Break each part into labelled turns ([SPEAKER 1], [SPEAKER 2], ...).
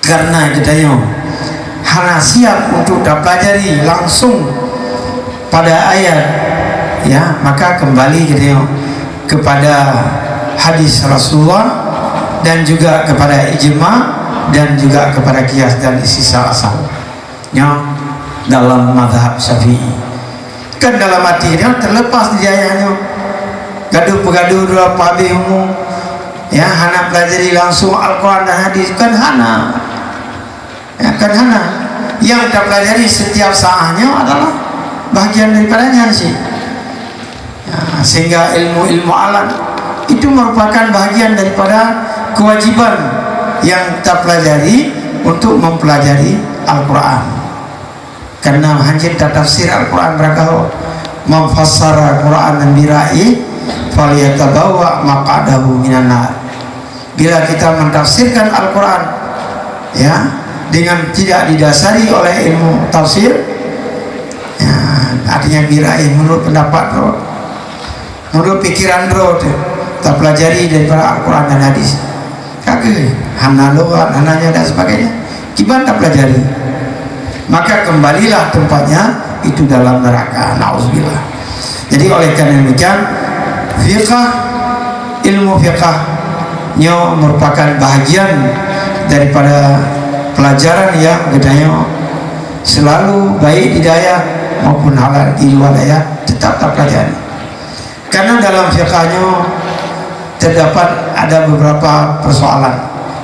[SPEAKER 1] karena katanya hana siap untuk dipelajari langsung pada ayat, ya, maka kembali katanya kepada hadis Rasulullah dan juga kepada ijma dan juga kepada qiyas dan istisal asal ya dalam mazhab Syafi'i. Kan dalam hati dia terlepas di ayahnya gaduh-pegaduh dua pabe umum, ya, hana pelajari langsung Al-Quran dan hadis, kan hana, ya, kan hana. Yang kita pelajari setiap saatnya adalah bagian daripadanya sih, ya, sehingga ilmu-ilmu alam itu merupakan bagian daripada kewajiban yang kita pelajari untuk mempelajari Al-Quran. Karena hancur tafsir Al-Quran mereka memfassara Quran dan bira'i faliyatabawa maq'adahu minan nar. Bila kita mentafsirkan Al-Quran, ya, dengan tidak didasari oleh ilmu tafsir, ya, artinya bira'i menurut pendapat roh, menurut pikiran roh, kita pelajari daripada Al-Quran dan hadis, kagak hana lughat, hananya dan sebagainya, gimana tak pelajari, maka kembalilah tempatnya itu dalam neraka. Nauzubillah. Jadi oleh karena demikian fiqh, ilmu fiqhnya merupakan bahagian daripada pelajaran yang gedanya selalu baik hidayah maupun halal di luar ayat tetap tak pelajari. Karena dalam fiqhnya terdapat ada beberapa persoalan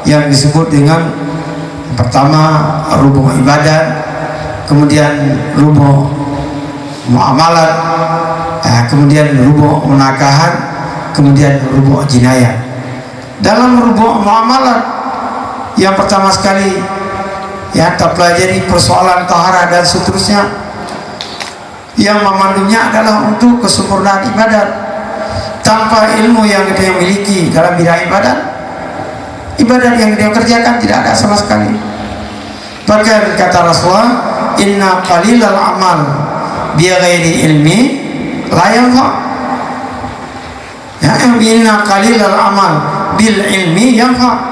[SPEAKER 1] yang disebut dengan pertama rubuh ibadat, kemudian rubuh muamalat, kemudian rubuh munakahan, kemudian rubuh jinayah. Dalam rubuh muamalat yang pertama sekali, ya, kita pelajari persoalan taharah dan seterusnya, yang memandunya adalah untuk kesempurnaan ibadat. Tanpa ilmu yang kita miliki dalam bidang ibadat, ibadat yang dia kerjakan tidak ada sama sekali. Bahkan kata Rasulullah, inna qalilal amal bi ghairi ilmi la yanfa. Ya, inna qalilal amal bil ilmi yanfa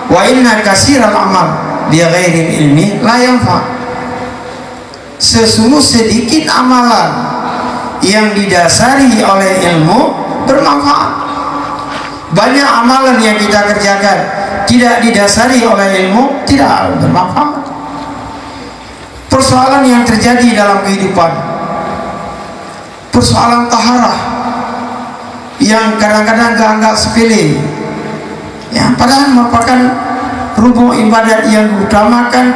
[SPEAKER 1] wa inna katsiral amal bi ghairi ilmi la yanfa. Sesungguh sedikit amalan yang didasari oleh ilmu bermanfaat. Banyak amalan yang kita kerjakan tidak didasari oleh ilmu tidak bermanfaat. Persoalan yang terjadi dalam kehidupan, persoalan taharah yang kadang-kadang dianggap sepele, ya, padahal merupakan rubuh ibadat yang diutamakan.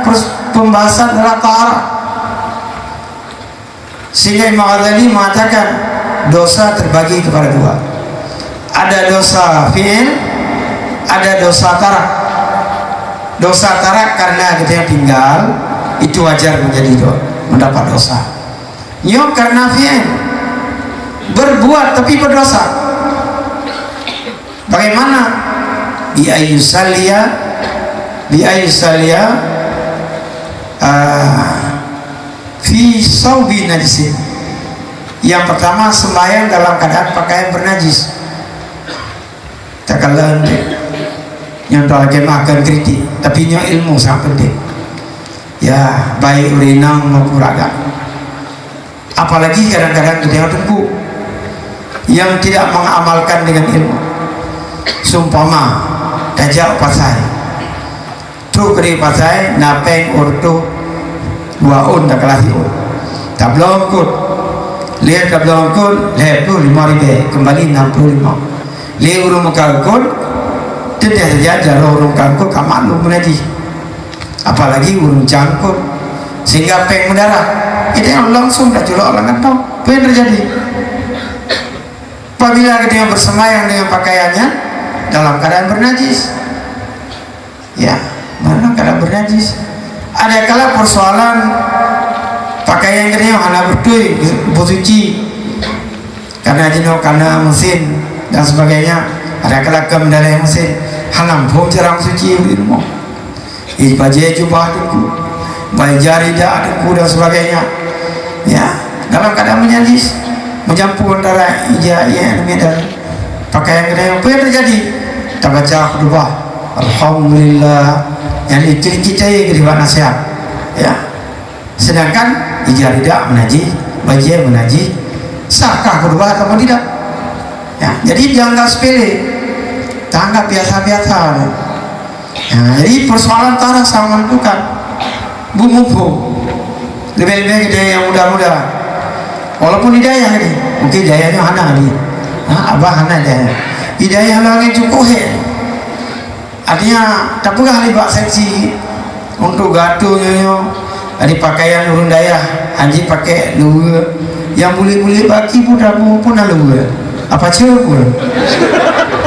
[SPEAKER 1] Pembahasan adalah taharah, sehingga Imam Ghazali mengatakan dosa terbagi kepada dua, ada dosa fi'il, ada dosa tarak. Dosa tarak karena kita tinggal, itu wajar mendapat dosa. Nyok karena fi'il, berbuat tapi berdosa. Bagaimana? Bi'ayusalia fi saubi najisin. Yang pertama, sembahyang dalam keadaan pakaian bernajis. Takalan yang terakhir makan kritik, tapi nyo ilmu sangat penting. Ya, baik urinang maupun raga. Apalagi kadang-kadang kita tunggu yang tidak mengamalkan dengan ilmu. Sumpama dajak pasai, tu keri pasai napeng urtu dua tak kelas itu. Tak belum kut. Lihat tak belum kut, lihat tu 5.000 kembali 65. Lihat urung kalkut, tidak saja jauh urung kalkut kamu mengaji. Apalagi urung cangkut sehingga peng mendarah, itu yang langsung dah julok orang tahu apa yang terjadi. Apabila dia bersemayam dengan pakaiannya dalam keadaan bernajis, ya, dalam keadaan bernajis. Ada kala persoalan pakaian dia hanya bersuci karena jenuh, karena mesin dan sebagainya. Ada kala dalam mesin hanam pun jarang suci di rumah. Baju jubah adikku, baju jari dah adikku dan sebagainya, ya, dalam keadaan menjadis, mencampur antara ijazah dan pakaian kita. Apa yang terjadi? Tak baca khutbah, alhamdulillah yang itu kita yang kedua nasihat, ya. Sedangkan ijazah tidak menaji, bajai menaji, sahkah kedua atau tidak? Ya, jadi jangan sepele, tanggap biasa-biasa. Ya, jadi persoalan tanah sama menentukan, bumbu lebih-lebih gede yang muda-muda, walaupun hidayah ini, mungkin hidayahnya hana ni, abah hana hidayah lagi cukup artinya tak pernah libat seksi untuk gatunya dari pakaian urun daerah haji pakai luar yang boleh-boleh bagi pun luar apa cewek pun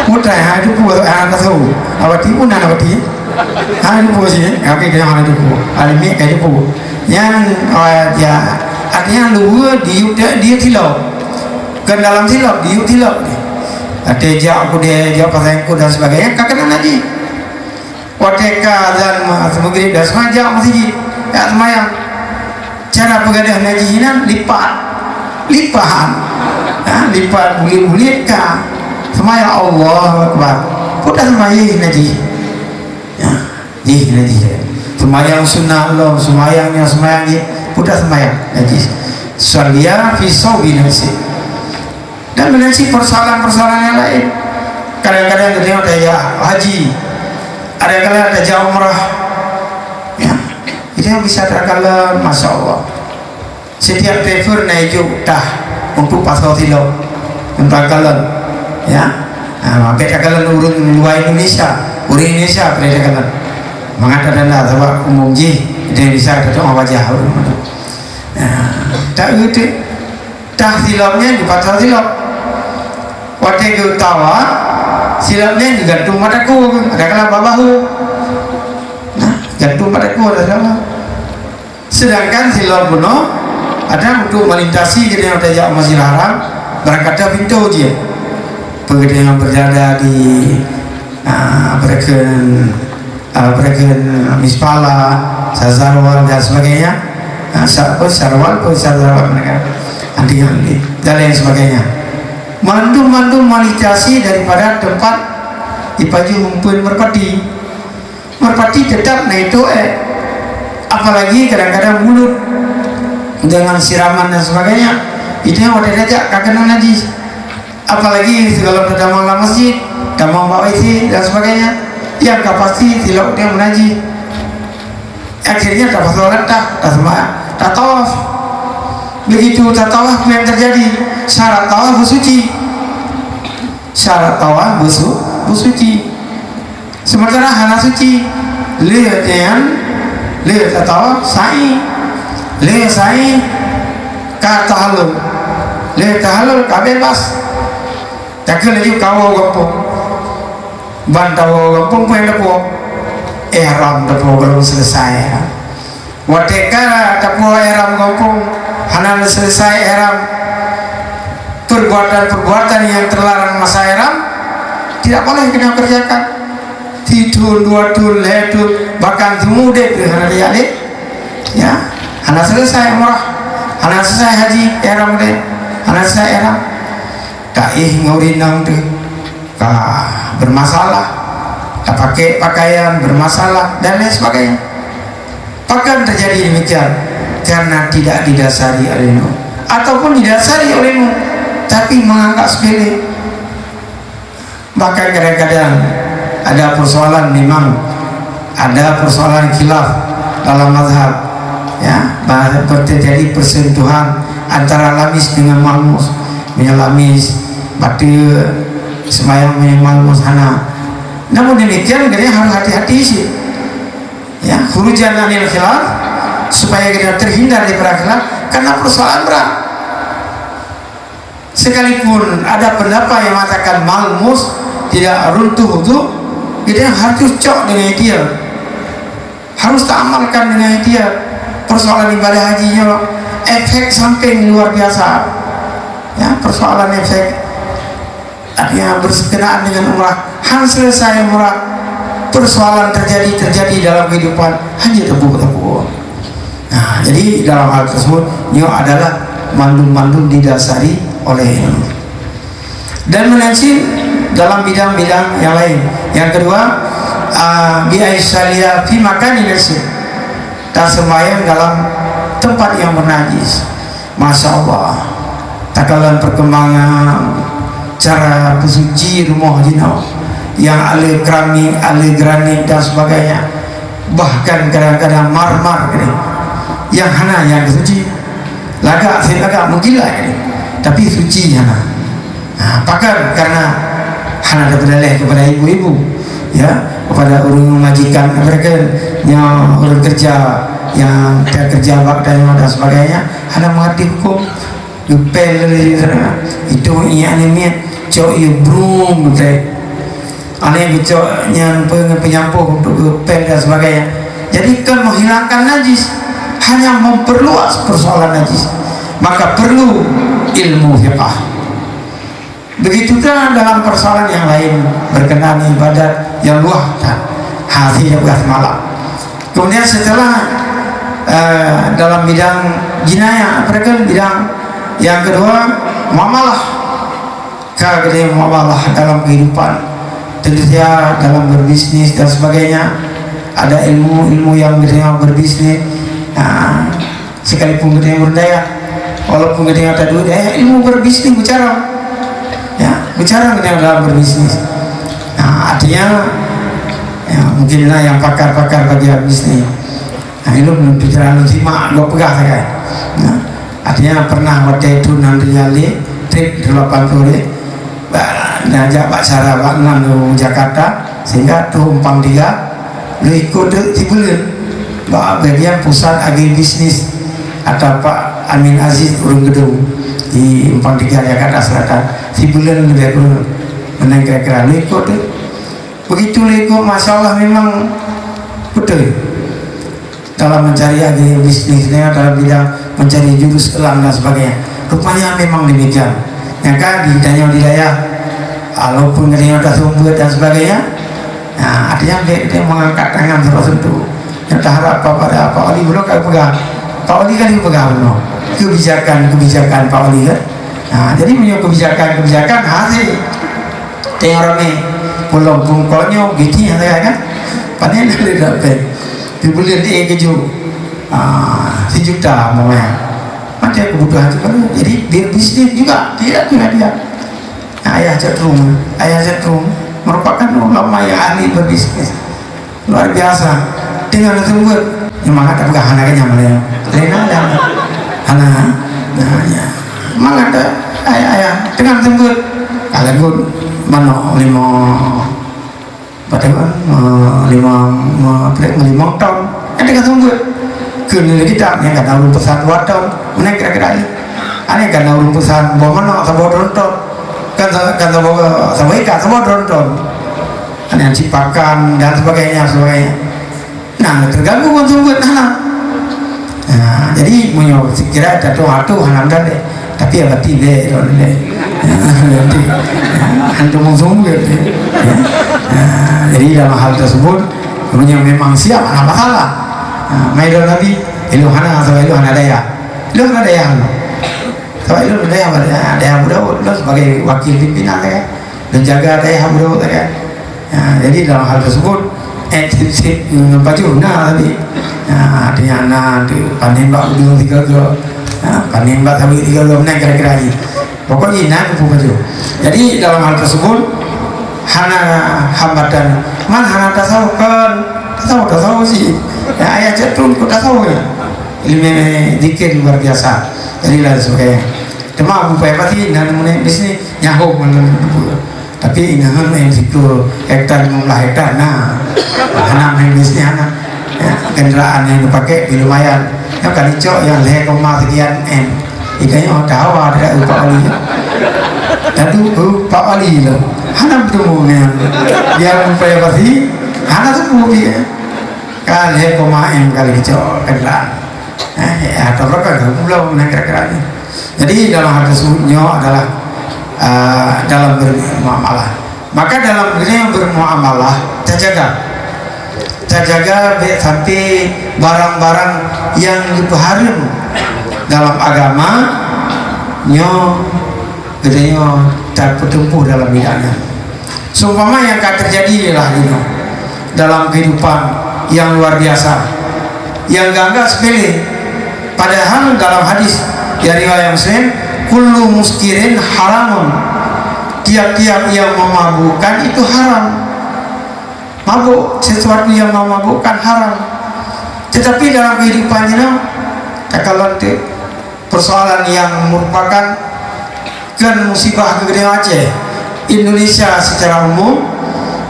[SPEAKER 1] putra yang itu pun anak tahu awati pun anak awati itu pun sih kaki dia anak itu pun alimi kayak itu pun yang ya artinya luar dia tilau ke dalam tilau dia tilau ada jauh dia jauh pasangku dan sebagainya kakak lagi wateka dan sebagai dah semacam masjid ya semayang cara pegadah ngaji ini lipahan lipat bulit ka semayang Allah Akbar putar semayang ngaji ya ngaji semayang sunnah Allah semayangnya semayang ni putar semayang ngaji salia fi sawi nafsi dan mengenai persoalan-persoalan yang lain kadang-kadang kita ada ya haji ada kala ada jauh umrah ya itu yang bisa terkala Masya Allah setiap driver naik dah untuk pasal tilau untuk akalan ya maka akalan urun luar Indonesia perikalan mengatakan dah sebab umum ji dia bisa datang wajah tak gitu dah tilaunya di pasal tilau waktu ke utawa silapnya gantung mataku ada kala babahu gantung mataku ada sama sedangkan silap puno ada untuk melintasi kita yang tajak Masjidil Haram berangkat dari pintu dia begitu yang berada di berakan mispala sazarwal dan sebagainya sarwal nanti dan lain sebagainya mandu melintasi daripada tempat dipaju ngumpul merpati tetap nah itu apalagi kadang-kadang mulut dengan siraman dan sebagainya itu yang wadah dajak kakak najis apalagi segala dalam masjid dalam bawa isi dan sebagainya yang kapasti tidak dia menajis akhirnya tak pasolat tak tawaf begitu tak tawaf yang terjadi syarat tawaf bersuci sementara hana suci lihat tak tawaf sa'i ka tahallul ka bebas tak lagi kau gampung bantau gampung pun dapo ihram dapo belum selesai wateka dapo ihram gampung hana selesai ihram perbuatan yang terlarang masa ihram tidak boleh kena kerjakan tidur dua tul ledul bahkan semudah hari hari ya hana selesai umrah hana selesai haji ihram deh hana selesai ihram kaih ngaurinang tu bermasalah tak pakai pakaian bermasalah dan lain sebagainya bahkan terjadi demikian karena tidak didasari olehmu ataupun didasari olehmu tapi menganggap sepele bahkan kadang-kadang ada persoalan memang ada persoalan khilaf dalam mazhab ya terjadi persentuhan antara lamis dengan malmus menyelamis batu semayang malmus hana namun demikian kita harus hati-hati sih ya hurujan anil khilaf supaya kita terhindar dari khilaf karena persoalan berat sekalipun ada pendapat yang mengatakan malmus tidak runtuh itu kita harus cocok dengan dia harus teramalkan dengan dia persoalan ibadah hajinya efek samping luar biasa ya persoalan efek artinya berkenaan dengan umrah selesai umrah persoalan terjadi dalam kehidupan hanya tepuk-tepuk nah jadi dalam hal tersebut ini adalah mandum-mandum didasari oleh ilmu dan menansi dalam bidang-bidang yang lain yang kedua biaisalia fi makani najis, tak sembahyang dalam tempat yang bernajis. Masya Allah, takalan perkembangan cara bersuci rumah jino yang ale keramik, ale granit dan sebagainya, bahkan kadang-kadang marmar yang hana yang suci lagak menggila tapi suci hana. Pakar karena hana ada berdalih kepada ibu-ibu, ya, kepada orang majikan mereka yang orang kerja yang kerja bakda dan sebagainya, hana mengerti hukum gepel itu iya ni cok iu brum gitu. Aneh bicok yang penyampuh untuk gepel dan sebagainya. Jadi kan menghilangkan najis hanya memperluas persoalan najis, maka perlu ilmu fiqh. Begitu juga dalam persoalan yang lain berkenaan ibadat yang luah dan hati yang malam. Kemudian setelah dalam bidang jinayah, mereka bidang yang kedua muamalah, kemudian muamalah dalam kehidupan, tentu saja dalam berbisnis dan sebagainya. Ada ilmu yang berbisnis, sekalipun kita yang berdaya, walaupun kita yang tak duit, ilmu berbisnis bicara, ya, bicara kita dalam berbisnis. Artinya ya, mungkinlah yang pakar-pakar bagi bisnis. Itu belum bicara simak, gak pegang saya. Artinya pernah waktu itu nanti jali trip 80 ngajak Pak Sarah Pak Nan di Jakarta, sehingga tuh umpang 3 lu ikut Tibulen bagian pusat agen bisnis atau Pak Amin Aziz urung gedung di umpang 3 Jakarta Selatan. Tibulen lebih dulu menang kira-kira lu ikut begitu lu ikut. Masya Allah memang betul dalam mencari agen bisnisnya, dalam bidang mencari jurus elang dan sebagainya. Rupanya memang demikian. Ya kan ditanya di daerah, walaupun dia sudah sumber dan sebagainya, nah, artinya dia mengangkat tangan tertentu. Yang tak harap pada Pak Oli belum kau pegang. Pak Oli kan dia pegang belum. Kebijakan Pak Oli kan. Nah, jadi punya kebijakan hasil. Tengok ramai pulau bungkolnya gitu ya kan. Panen dari dapat. Dibulir dia keju 1 juta namanya. Macam kebutuhan itu kan. Jadi biar bisnis juga tidak dia. Ayah Cetrum merupakan ulama yang ahli berbisnis luar biasa. Dengan tersebut memang ada bukan anaknya malah lena dan anak ya memang ada ayah dengan tersebut kalau gue mana 5 tahun dengan tersebut kena kita yang kata urung pesan 2 tahun mana kira-kira ini aneh kan urung pesan bawa mana sebuah ronton kan bawa sebuah ikan sebuah ronton aneh cipakan dan sebagainya. Nah terganggu konsumsi tanah. Nah, jadi punya kira jatuh hanam dan deh, tapi ya berarti deh, nanti hantu konsumsi. Jadi dalam hal tersebut punya memang siap ada masalah. Maidon Nabi iluhana atau iluhana daya, Kalau iluhana daya muda sebagai wakil pimpinan ya, dan jaga daya muda ya. Jadi dalam hal tersebut baju tadi artinya anak panen bak udung 3 kilo panen bak habis 3 kilo naik kira-kira ini pokoknya naik baju. Jadi dalam hal tersebut hana hambatan man hana tasawuf sih ya, ayah Cetrum kok tasawuf ya ilmu zikir luar biasa. Jadi lah sebagainya cuma aku pasti dan bisnis nyaho tapi inahan yang situ hektar jumlah hektar. Nah anak main bisnisnya anak ya, kendaraan yang dipakai lumayan ya kan cok yang leher sekian M idenya tahu ada Pak Ali tadi Pak Ali loh anak bertemu dia upaya pasti anak tuh dia kan leher M kali cok kendaraan atau berapa belum kira-kira. Jadi dalam hal tersebutnya adalah dalam bermuamalah, maka dalam bermuamalah terjaga sampai barang-barang yang diharam dalam agama nyo gedenya tak bertumpu dalam bidangnya. Seumpama yang akan terjadi lah gitu dalam kehidupan yang luar biasa, yang gak sepele. Padahal dalam hadis yang riwayat Muslim, kullu muskirin haramun, tiap-tiap yang memabukkan itu haram. Mabuk, sesuatu yang memabukkan haram. Tetapi dalam kehidupannya kalau persoalan yang merupakan kan musibah kegedean Aceh, Indonesia secara umum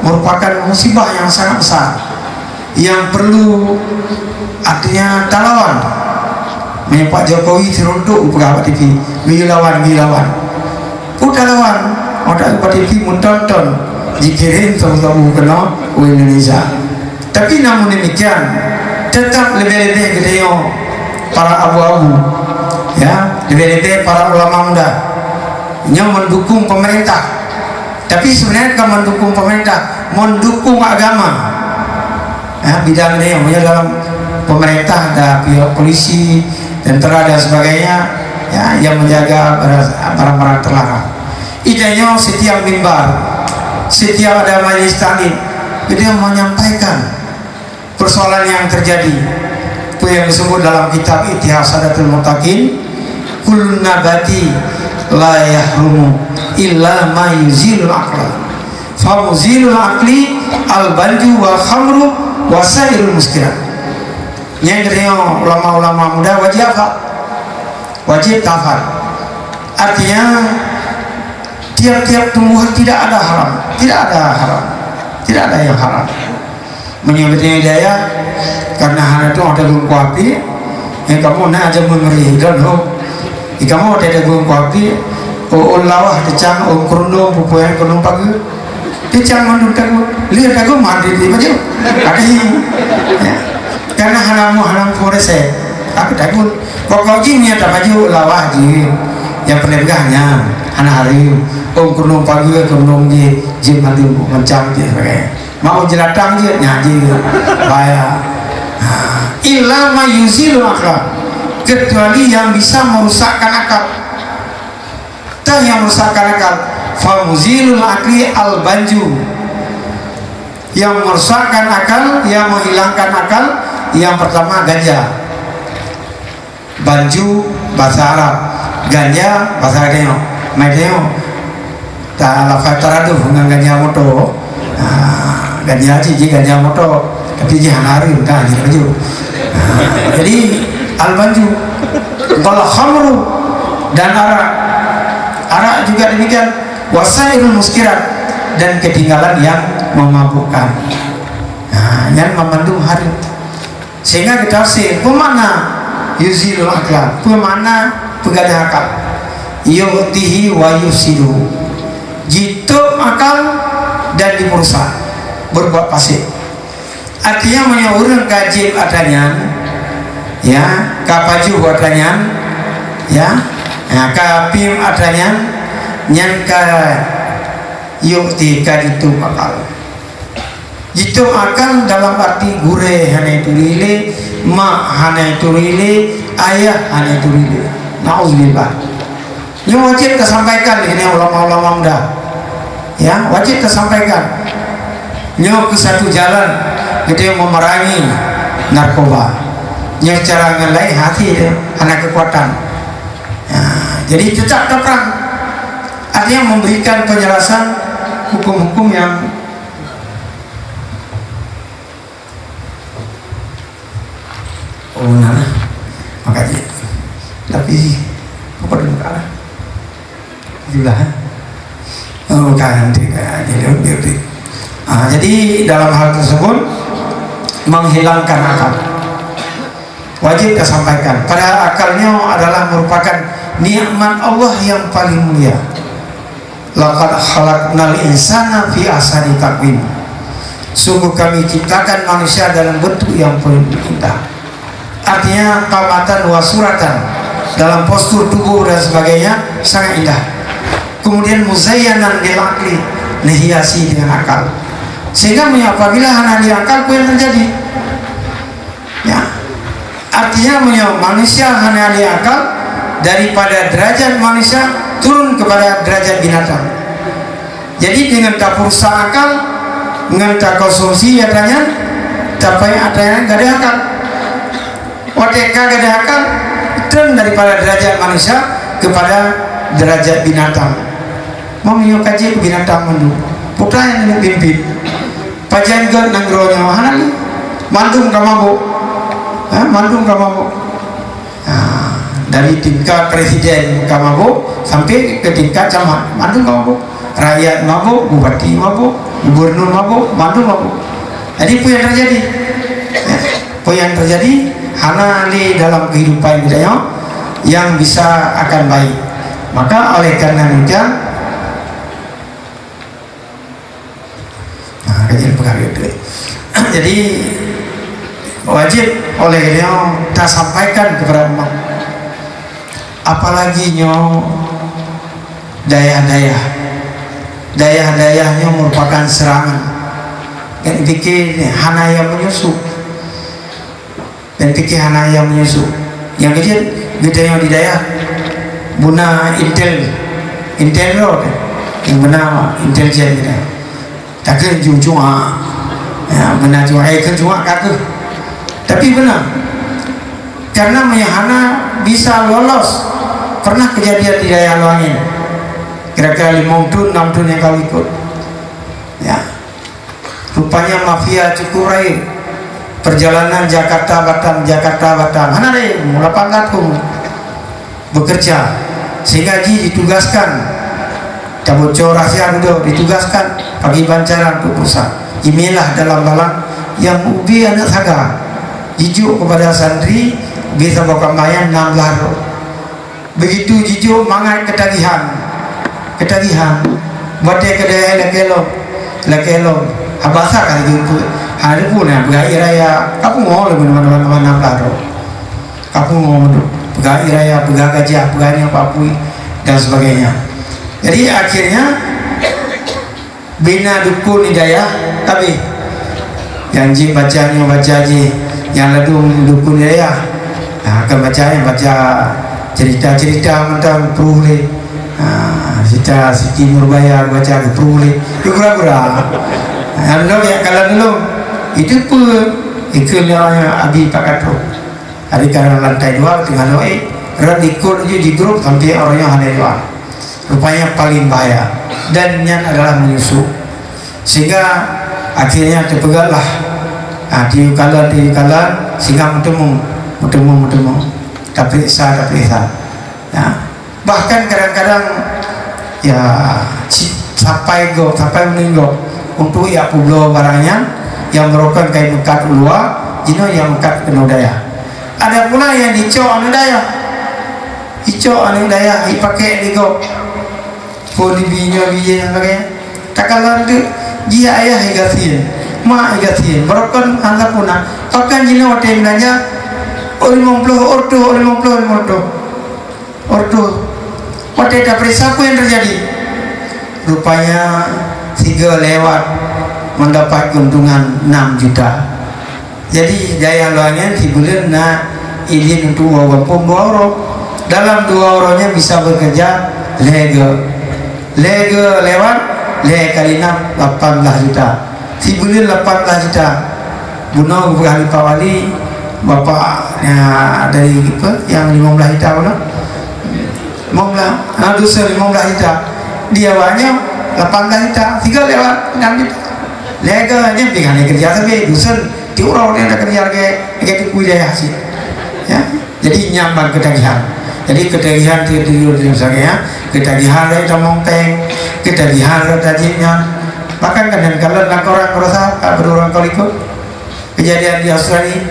[SPEAKER 1] merupakan musibah yang sangat besar, yang perlu artinya talawan. Pak Jokowi serunduk pegawai TV, gilawan udah lawan, udah Pak TV menonton dikirim tahu-tahu kena Indonesia. Tapi namun demikian tetap lebih-lebih gede para abu-abu, ya, lebih-lebih para ulama muda yang mendukung pemerintah. Tapi sebenarnya kan mendukung pemerintah, mendukung agama, ya, bidang ini dalam pemerintah ada pihak polisi, tentara dan sebagainya, ya, yang menjaga barang-barang terlarang. Idenya setiap mimbar, setiap ada majelis taklim, dia menyampaikan persoalan yang terjadi. Itu yang disebut dalam kitab Ittihasadatul Muttaqin, kullu nabati la yahrumu illa ma yuzilul aqla, fa muzilul aqli al banju wal khamru wa sairul muskirat. Yang kedua, ulama-ulama muda wajib tafad. Artinya tiap-tiap tumbuhan tidak ada haram, tidak ada yang haram. Menyebutnya hidayah karena hanya itu ada gunung api, yang kamu nak aja memberi dan kamu ada gunung api, lawah kecang, kerundung, pupuan kerundung pagi, kecang mandut aku, lihat aku mandi di baju, ada yang karena hanam forese aku takut pokok gini ada baju lawah ji yang penegahnya anak hari kurung pagi kurung di jim nanti mencam dia sebagai mau jelatang dia nyaji bahaya. Illa ma yuzilu akhlak, kecuali yang bisa merusakkan akal. Yang merusakkan akal, fa muzilul akli al banju, yang merusakkan akal, yang menghilangkan akal. Yang pertama ganja, banju bahasa Arab, ganja bahasa Arab, medeo, tak lafaz teradu dengan ganja moto, ganja cici ganja moto, tapi jangan hari udah jadi baju. Jadi al banju, kalau khamru dan arak juga demikian, wasairul muskirat, dan ketinggalan yang memabukkan, yang memandung hari. Sehingga kita sih pemana yuzilul akhlak, pemana pegadaian akal, yu'tihi wa yusidu, jitu akal dan dimerusak, berbuat pasif. Artinya menyuruh kajib adanya, ya, kapaju adanya, ya, kapim adanya, nyanka yu'ti kaditu akal. Jitu akal dalam arti gure hanya itu lile, mak hanya itu lile, ayah hanya itu lile. Nauzubillah. Ini wajib tersampaikan ini ulama-ulama muda. Ya, wajib tersampaikan. Ini ke satu jalan kita memerangi narkoba. Yang cara ngelai hati itu hanya kekuatan. Ya, jadi tetap terang. Artinya memberikan penjelasan hukum-hukum yang makanya tapi apa dulu kalah juga jadi dalam hal tersebut menghilangkan akal wajib kita sampaikan. Pada akalnya adalah merupakan nikmat Allah yang paling mulia. Laqad khalaqnal insana fi ahsani taqwim, sungguh kami ciptakan manusia dalam bentuk yang paling indah. Artinya qamatan wa suratan, dalam postur tubuh dan sebagainya sangat indah. Kemudian muzayyanan bil aqli, dihiasi dengan akal. Sehingga apabila hanya di akal, apa yang terjadi? Ya. Artinya manusia hanya di akal, daripada derajat manusia turun kepada derajat binatang. Jadi dengan tak rusak akal, ngenta konsumsi katanya tapi ada gak ada akal OTK gak ada akal turun daripada derajat manusia kepada derajat binatang. Mau kaji binatang mandu putra yang pimpin pajan ke nanggronya mahal mandung kamabuk mandung kamabuk dari tingkat presiden kamabuk sampai ke tingkat camat mandung kamabuk rakyat mabuk, bupati mabuk, gubernur mabuk, mandung mabuk. Jadi apa yang terjadi? Apa yang terjadi? Hana li dalam kehidupan kita yang bisa akan baik. Maka oleh karena demikian, kajian pegawai itu. Jadi wajib oleh dia kita sampaikan kepada umat. Apalagi daya-dayahnya merupakan serangan dan fikir hana yang menyusup yang kecil kita yang di daya guna intel road yang benar intelijen kita tak ke jujur benar juga cuma kata tapi benar karena hana bisa lolos. Pernah kejadian di daya luangin kira-kira 5 tahun 6 tahun yang kau ikut ya rupanya mafia Cukurai perjalanan Jakarta Batam mana deh 8 tahun bekerja sehingga ditugaskan cabut rahasia dulu ditugaskan pagi bancaran untuk pusat emaillah dalam balang yang ubi anak saga jujur kepada santri bisa bawa bayan 16 begitu jujur mangat ketagihan buat dia kedai lekelo abasa kan itu hari pun begai raya aku mau lebih mana pelaro aku mau begai raya begai gajah begai papui dan sebagainya. Jadi akhirnya bina dukun hidayah tapi janji baca yang lalu dukun hidayah akan baca cerita-cerita tentang peruleh cerita Siti Nurbaya baca ke peruleh itu gura-gura kalau dulu itu pun ikutnya Abi Pak Katro hari karena lantai 2 tengah doa rat ikut je di grup sampai orangnya hanya 2 rupanya paling bahaya dan yang adalah menyusup sehingga akhirnya terpegatlah tiukalan sehingga bertemu tak periksa ya. Bahkan kadang-kadang ya sampai meninggal untuk ya pulau barangnya yang merupakan kain mekat luar jino yang mekat penodaya ada pula yang dicok anodaya dipakai digo poni binyo yang pakai takalan tu dia ayah igasin ma igasin merupakan anda puna pakai jino hotel belanja 50 ordo pada periksa apa yang terjadi rupanya 3 lewat mendapat keuntungan 6 juta jadi daya luangnya di bulan izin untuk walaupun 2 euro dalam 2 euronya bisa bekerja lega lewat kali 6 18 juta si bulan 18 juta bunuh berkali pawali bapak dari yang 15 juta dosa 15 juta dia banyak 18 juta 3 lewat 6 juta lega aja dengan kerja tapi dosa diurau dia ada kerja kayak kuliah hasil ya jadi nyaman ketagihan tidur misalnya ketagihan dari tomonteng ketagihan dari tajinnya bahkan kadang-kadang orang merasa berorang koliko kejadian di Australia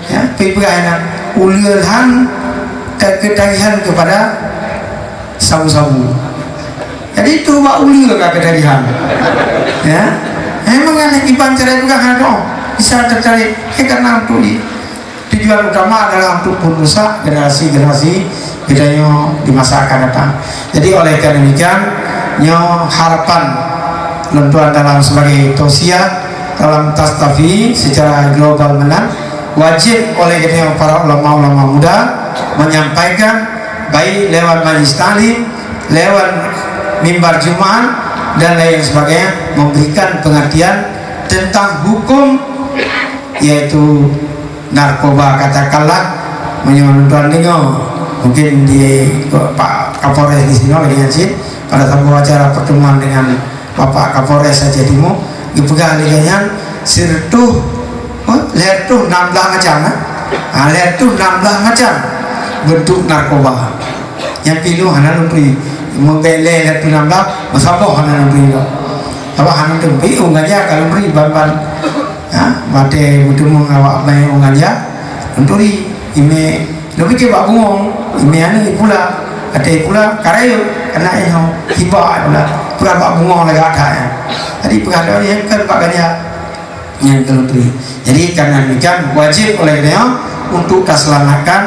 [SPEAKER 1] ya peperangan ulihan ketagihan kepada sabu-sabu jadi itu wak uli ke ketagihan ya memang kan iban cerai juga ada bisa tertarik karena untuk tujuan utama adalah untuk merusak generasi kita di masa akan datang. Jadi oleh karena demikian harapan lentuan dalam sebagai tausiah dalam tastafi secara global menang wajib oleh kita para ulama-ulama muda menyampaikan baik lewat majlis taklim, lewat mimbar Jumat dan lain sebagainya memberikan pengertian tentang hukum, yaitu narkoba, katakanlah menyuruh dengar mungkin di Pak Kapolres di sini dengan sih pada sebuah acara pertemuan dengan Bapak Kapolres saja Timur dipegang liganya sirtuh leher tuh 16 macam leher tuh 16 macam bentuk narkoba yang pilu hana nuntui membele leher tuh 16 masaboh hana nuntui lo apa hana nuntui ungaja kalau beri ban mate betul mengawak main ungaja nuntui ime lebih ke bak bungong ime anu pula kata pula karayo kena eno tiba pula pula bak bungong lagi ada ya tadi pengadaan yang kan pak ganya yang terlebih. Jadi karena demikian wajib oleh dia untuk keselamatan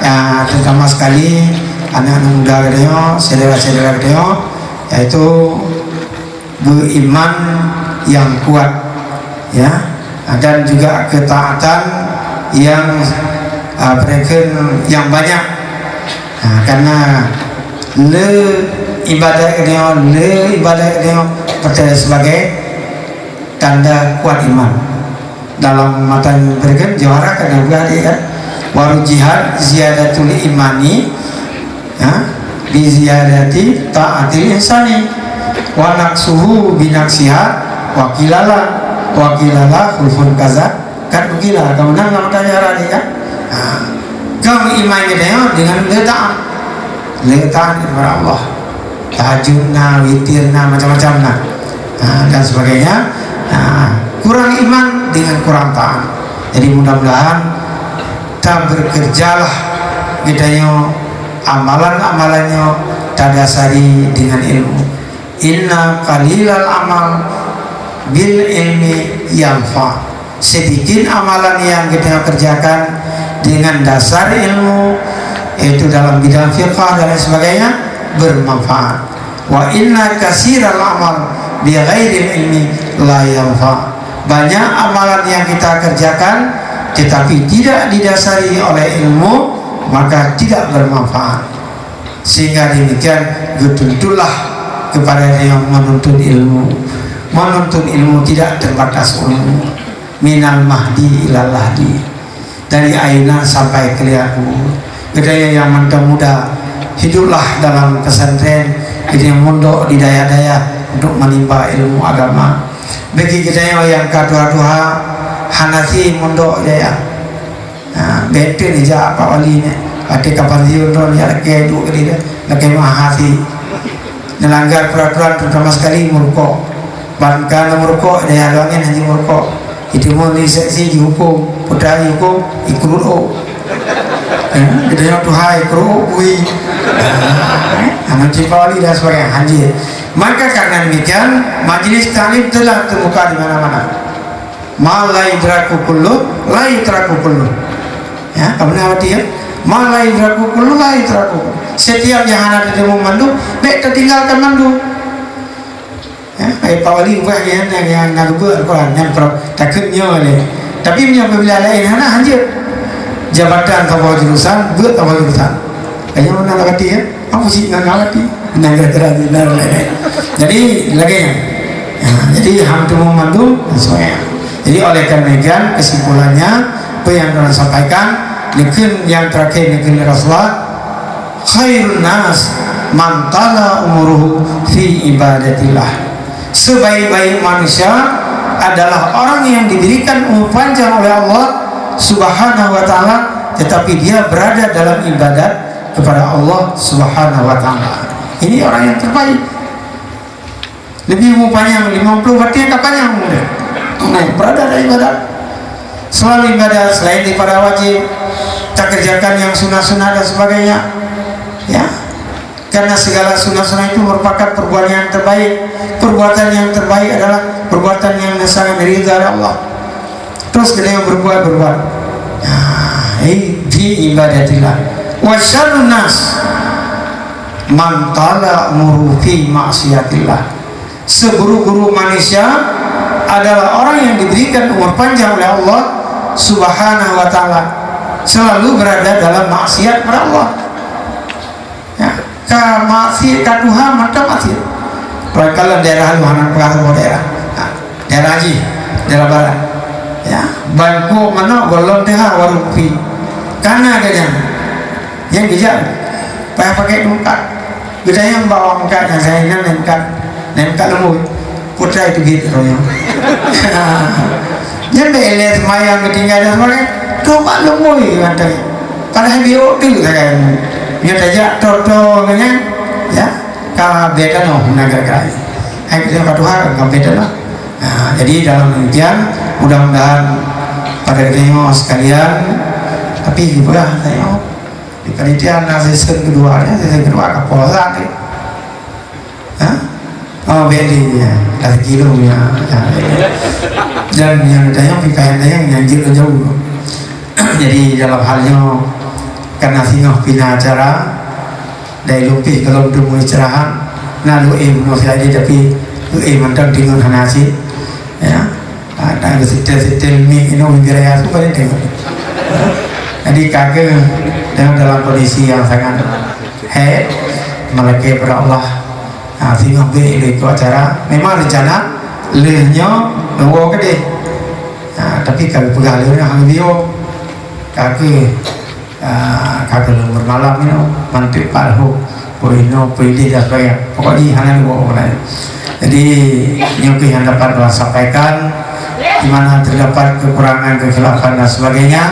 [SPEAKER 1] ya, terutama sekali anak-anak muda dia, saudara-saudara dia, yaitu beriman yang kuat ya, dan juga ketaatan yang yang banyak. Nah, karena ibadah dia percaya sebagai tanda kuat iman. Dalam mata mereka jawara kena berarti kan waru jihad ziyadatul imani ya bi ziyadati ta'atil insani wa naqsuhu bi naqsiha wa kilala khulfun kaza kan begila kamu nang tanya ni kan kamu iman dengan letaan kepada Allah, tahajudna, witirna, macam-macam dan sebagainya. Kurang iman dengan kurang taat. Jadi mudah-mudahan kita bekerjalah kitanya amalan-amalannya tadasari dengan ilmu. Inna qalilal amal bil ilmi yanfa. Sedikit amalan yang kita kerjakan dengan dasar ilmu, yaitu dalam bidang fiqh dan lain sebagainya, bermanfaat. Wa inna kasiral amal bi ghairil ilmi la yanfa. Banyak amalan yang kita kerjakan tetapi tidak didasari oleh ilmu, maka tidak bermanfaat. Sehingga demikian bertuntulah kepada yang menuntut ilmu. Menuntut ilmu tidak terbatas ilmu. Minal mahdi ilal lahdi, dari aina sampai ke liang kubur. Kedaya yang muda hiduplah dalam pesantren, kita yang mondok di daya-daya untuk menimba ilmu agama. Bagi kita yang kedua-dua Hanafi mondok daya, betul ni jah Pak Wali ni, ada kapan dia orang yang lagi duduk ke dia, lagi mahasi, melanggar peraturan terutama sekali merokok. Bahkan merokok daya luangin hanya merokok. Itu mau seksi dihukum, putra dihukum, ikut oh. Kita yang tuhai ikut bui, anak cipali dan sebagainya haji. Maka karena demikian majlis taklim telah terbuka di mana-mana. Ma la idraku kullu, la idraku kullu. Ya, kamu nak arti ya? Ma la idraku kullu, la idraku. Setiap yang ada di dalam mandu, baik tertinggalkan mandu. Ya, Pak Wali buat yang nak buat Quran yang takutnya ni. Tapi punya apabila lain anak hancur jabatan atau jurusan buat atau jurusan. Kayaknya mana nak hati ya? Apa sih nak hati? Naga teradi lain. Jadi lagi ya. Jadi hamtu memandu semuanya. Jadi oleh karena itu kesimpulannya apa yang telah sampaikan nikun yang terakhir nikun Rasulullah khairun nas man tala umuruhu fi ibadatillah. Sebaik-baik manusia adalah orang yang diberikan umur panjang oleh Allah Subhanahu wa ta'ala, tetapi dia berada dalam ibadat kepada Allah Subhanahu wa ta'ala. Ini orang yang terbaik. Lebih umur panjang 50 berarti kapan yang muda? Berada dalam ibadat, selalu ibadat selain daripada wajib, tak kerjakan yang sunnah-sunnah dan sebagainya ya. Karena segala sunnah-sunnah itu merupakan perbuatan yang terbaik. Perbuatan yang terbaik adalah perbuatan yang sangat diridhai oleh Allah. Terus kita yang berbuat. Di ibadatillah. Wa syarrun nas man tala umuru fi maksiatillah. Seburuk-buruk manusia adalah orang yang diberikan umur panjang oleh Allah Subhanahu wa ta'ala, selalu berada dalam maksiat kepada Allah. Ya. Maksiat Tuhan macam maksiat. Kalau daerah luaran pengaruh daerah, daerah haji, daerah barat. Ya, bangku mana golong teh warung pi. Karena kayaknya yang bijak pakai tongkat. Bedanya bawa tongkat saya nemkat lembu. Putra itu gitu royo. Yang belet semayang ketinggalan mereka tongkat lembu katanya. Padahal bio tu saya. Dia tajak toto kayaknya ya. Ka beda no naga-naga. Kita patuh ka beda lah. Jadi dalam pengertian mudah-mudahan pada tengok sekalian, tapi juga tengok di penelitian season kedua kaposan ni. Oh beli ya, dari kilo ya. Dan yang tengok pipayan yang jauh. Jadi dalam halnya karena singoh pina acara dari lupi kalau dulu istirahat, nalu masih tapi mantan tinggal hanasi, ya. Ada setel mik ini mengira suka ni tengok. Jadi kakek dalam kondisi yang sangat head melekeh pada Allah. Singoh be ikut acara. Memang rencana lehnya bawa ke deh. Tapi kalau pegang lehnya hang bio kakek lemur malam ini mantik parho poino pilih dah kayak pokoknya hanya bawa orang. Jadi nyuki yang dapat saya sampaikan di mana terdapat kekurangan, kekhilafan dan sebagainya.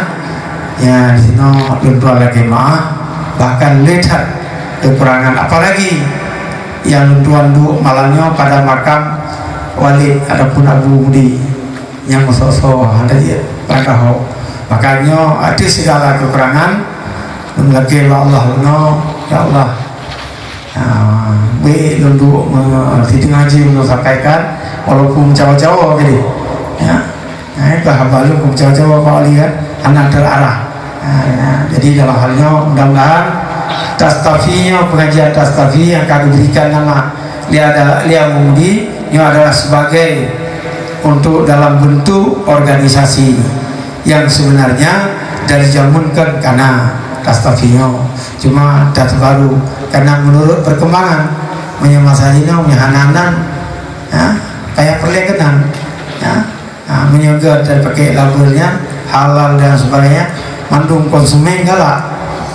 [SPEAKER 1] Ya di sini luntuan lagi maaf, bahkan lihat kekurangan apalagi yang luntuan dua malamnya pada makam Walid adapun Abu Budi yang sosok ada dia pakau. Makanya ada segala kekurangan lagi Allah ya Allah. Untuk titik ngaji untuk sampaikan walaupun jauh-jauh gitu ya. Bahagia lu jauh-jauh Pak Ali kan anak terarah. Jadi dalam halnya mudah-mudahan tastafinya pengajian tastafi yang kami berikan nama Lia Mudi ini adalah sebagai untuk dalam bentuk organisasi yang sebenarnya dari zaman kan karena tastafinya cuma data baru karena menurut perkembangan menyamasahinya menyahananan ya, kayak perlekenan ya, menyogot dan pakai labelnya halal dan sebagainya mandung konsumen galak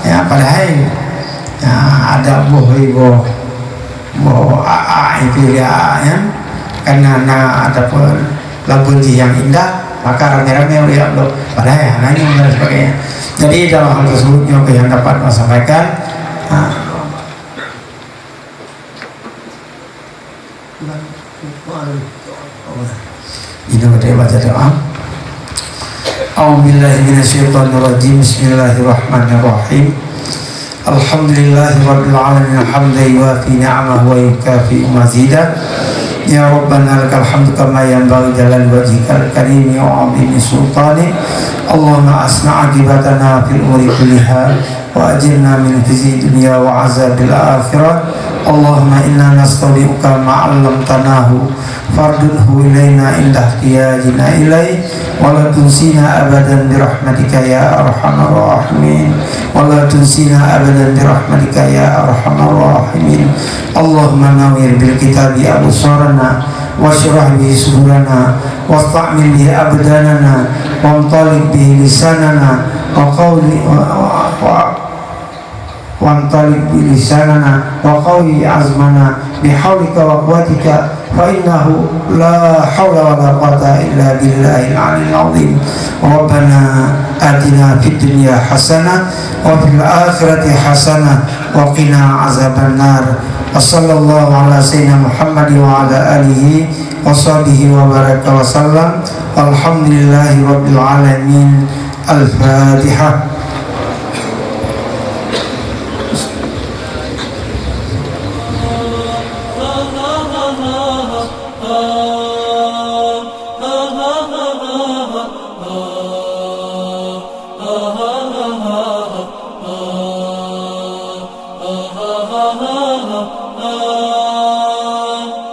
[SPEAKER 1] ya padahal ya, ada boh itu ya karena ada pun label yang indah maka rame-rame ya Allah padahal hanya dan sebagainya. Jadi dalam hal tersebut yang dapat saya sampaikan ini kita baca doa. A'udzubillahi minasyaitonirrajim. Bismillahirrahmanirrahim. Alhamdulillahirabbil alamin hamdan yuwafi ni'amahu wa yukafi mazidah. Ya Rabbana lakal hamdu kama yanbaghi jalal wajhikal karim wa 'azimi sultani. Allahumma asna' aqibatana fil umuri kulliha wa ajirna min khizyi dunya wa 'azabil akhirah. Allahumma inna nastaudi'uka ma 'allamtanahu fardunhu ilaina inda ihtiyajina ilaih wa la tunsina abadan bi rahmatika ya arhamar rahimin wa la tunsina abadan bi rahmatika ya arhamar rahimin. Allahumma nawwir bil kitabi absarana washrah bihi sudurana wasta'mil bihi abdanana wamtalik bihi lisanana wa qawli وانطلق بلساننا وقوي عزمنا بحولك وقوتك فإنه لا حول ولا قوة إلا بالله العلي العظيم. ربنا آتنا في الدنيا حسنة وفي الآخرة حسنة وقنا عذاب النار. وصلى الله على سيدنا محمد وعلى آله وصحبه وبارك وسلم. والحمد لله رب العالمين. الفاتحة.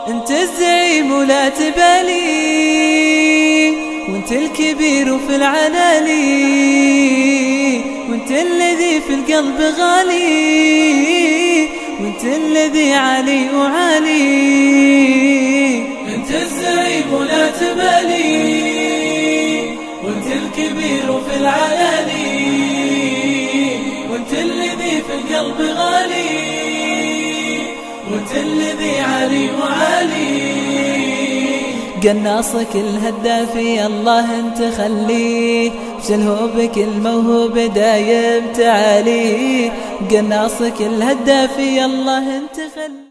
[SPEAKER 2] انت الزعيم ولا تبالي وانت الكبير في العلالي وانت الذي في القلب غالي وانت الذي علي وعالي. انت الزعيم ولا تبالي في العلالي، وانت الذي في القلب غالي، وانت الذي علي وعالي. قناصك الهداف يا الله انت خليه، شلهوبك الموهوب دايم تعالي. قناصك الهداف يا الله انت خليه.